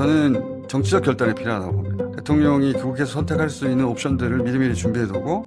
저는 정치적 결단이 필요하다고 봅니다. 대통령이 그국에서 선택할 수 있는 옵션들을 미리미리 준비해두고.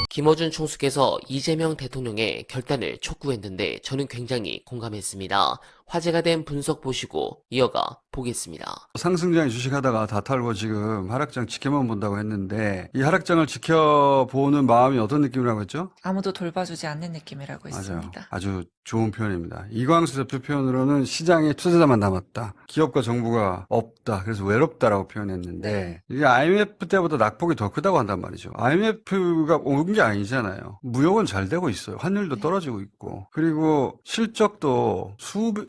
김어준 총수께서 이재명 대통령의 결단을 촉구했는데 저는 굉장히 공감했습니다. 화제가 된 분석 보시고 이어가 보겠습니다. 상승장에 주식하다가 다 털고 지금 하락장 지켜만 본다고 했는데 이 하락장을 지켜보는 마음이 어떤 느낌이라고 했죠? 아무도 돌봐주지 않는 느낌이라고 맞아요. 했습니다. 아주 좋은 표현입니다. 이광수 대표 표현으로는 시장에 투자자만 남았다. 기업과 정부가 없다. 그래서 외롭다라고 표현했는데 이게 IMF 때보다 낙폭이 더 크다고 한단 말이죠. IMF가 온 게 아니잖아요. 무역은 잘 되고 있어요. 환율도 떨어지고 있고. 그리고 실적도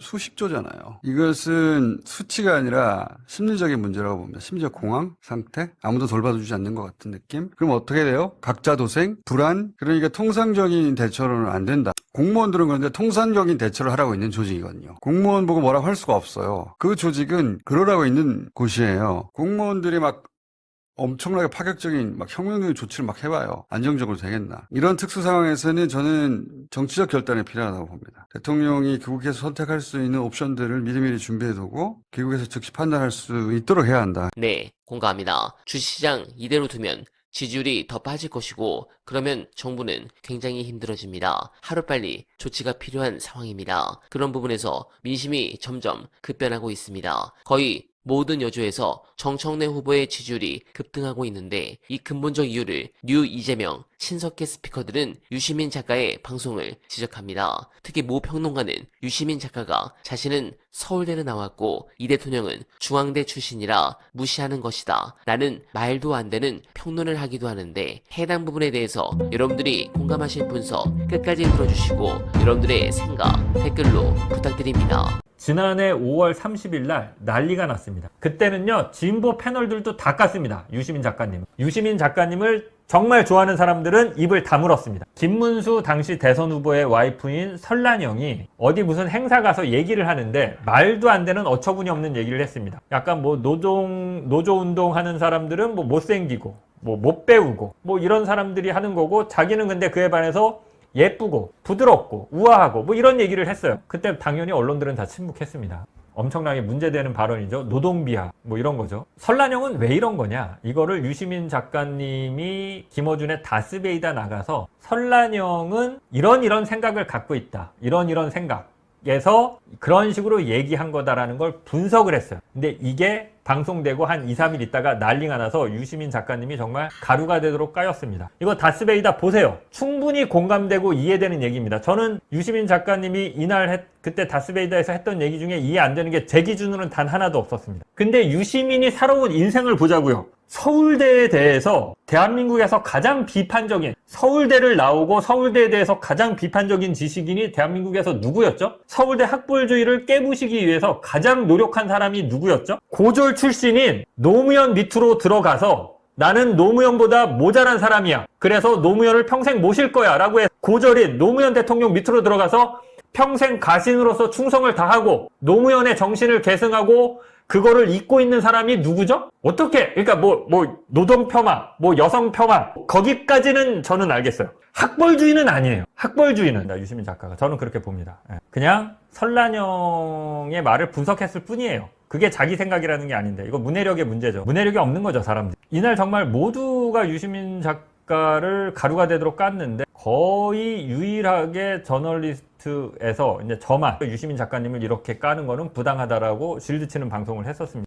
수십조잖아요. 이것은 수치가 아니라 심리적인 문제라고 봅니다. 심지어 공황 상태? 아무도 돌봐주지 않는 것 같은 느낌? 그럼 어떻게 돼요? 각자 도생? 불안? 그러니까 통상적인 대처로는 안 된다. 공무원들은 그런데 통상적인 대처를 하라고 있는 조직이거든요. 공무원 보고 뭐라고 할 수가 없어요. 그 조직은 그러라고 있는 곳이에요. 공무원들이 막 엄청나게 파격적인 막 혁명적인 조치를 막 해봐요. 안정적으로 되겠나. 이런 특수 상황에서는 저는 정치적 결단이 필요하다고 봅니다. 대통령이 그국에서 선택할 수 있는 옵션들을 미리미리 준비해두고 그국에서 즉시 판단할 수 있도록 해야 한다. 네, 공감합니다. 주식시장 이대로 두면 지지율이 더 빠질 것이고 그러면 정부는 굉장히 힘들어집니다. 하루빨리 조치가 필요한 상황입니다. 그런 부분에서 민심이 점점 급변하고 있습니다. 거의 모든 여주에서 정청래 후보의 지지율이 급등하고 있는데 이 근본적 이유를 뉴 이재명, 친석계 스피커들은 유시민 작가의 방송을 지적합니다. 특히 모 평론가는 유시민 작가가 자신은 서울대를 나왔고 이 대통령은 중앙대 출신이라 무시하는 것이다 라는 말도 안 되는 평론을 하기도 하는데 해당 부분에 대해서 여러분들이 공감하실 분석 끝까지 들어주시고 여러분들의 생각 댓글로 부탁드립니다. 지난해 5월 30일 날 난리가 났습니다. 그때는요 진보 패널들도 다 깠습니다. 유시민 작가님. 유시민 작가님을 정말 좋아하는 사람들은 입을 다물었습니다. 김문수 당시 대선 후보의 와이프인 설란영이 어디 무슨 행사 가서 얘기를 하는데 말도 안 되는 어처구니 없는 얘기를 했습니다. 약간 뭐 노조운동 하는 사람들은 뭐 못생기고 뭐 못 배우고 뭐 이런 사람들이 하는 거고 자기는 근데 그에 반해서 예쁘고 부드럽고 우아하고 뭐 이런 얘기를 했어요. 그때 당연히 언론들은 다 침묵했습니다. 엄청나게 문제되는 발언이죠. 노동비하 뭐 이런 거죠. 설란영은 왜 이런 거냐, 이거를 유시민 작가님이 김어준의 다스베이다 나가서 설란영은 이런 생각을 갖고 있다, 이런 생각에서 그런 식으로 얘기한 거다라는 걸 분석을 했어요. 근데 이게 방송되고 한 2, 3일 있다가 난리가 나서 유시민 작가님이 정말 가루가 되도록 까였습니다. 이거 다스베이다 보세요. 충분히 공감되고 이해되는 얘기입니다. 저는 유시민 작가님이 그때 다스베이다에서 했던 얘기 중에 이해 안 되는 게 제 기준으로는 단 하나도 없었습니다. 근데 유시민이 살아온 인생을 보자고요. 서울대에 대해서 대한민국에서 가장 비판적인, 서울대를 나오고 서울대에 대해서 가장 비판적인 지식인이 대한민국에서 누구였죠? 서울대 학벌주의를 깨부시기 위해서 가장 노력한 사람이 누구였죠? 고졸 출신인 노무현 밑으로 들어가서 나는 노무현보다 모자란 사람이야, 그래서 노무현을 평생 모실 거야 라고 해서 고졸인 노무현 대통령 밑으로 들어가서 평생 가신으로서 충성을 다하고 노무현의 정신을 계승하고 그거를 잊고 있는 사람이 누구죠? 어떻게? 그러니까 뭐 노동 폄하, 뭐 여성 폄하, 거기까지는 저는 알겠어요. 학벌주의는 아니에요. 학벌주의는 유시민 작가가, 저는 그렇게 봅니다. 그냥 설란영의 말을 분석했을 뿐이에요. 그게 자기 생각이라는 게 아닌데, 이거 문해력의 문제죠. 문해력이 없는 거죠, 사람들이. 이날 정말 모두가 유시민 작가를 가루가 되도록 깠는데 거의 유일하게 저널리스트에서 이제 저만 유시민 작가님을 이렇게 까는 거는 부당하다라고 실드치는 방송을 했었습니다.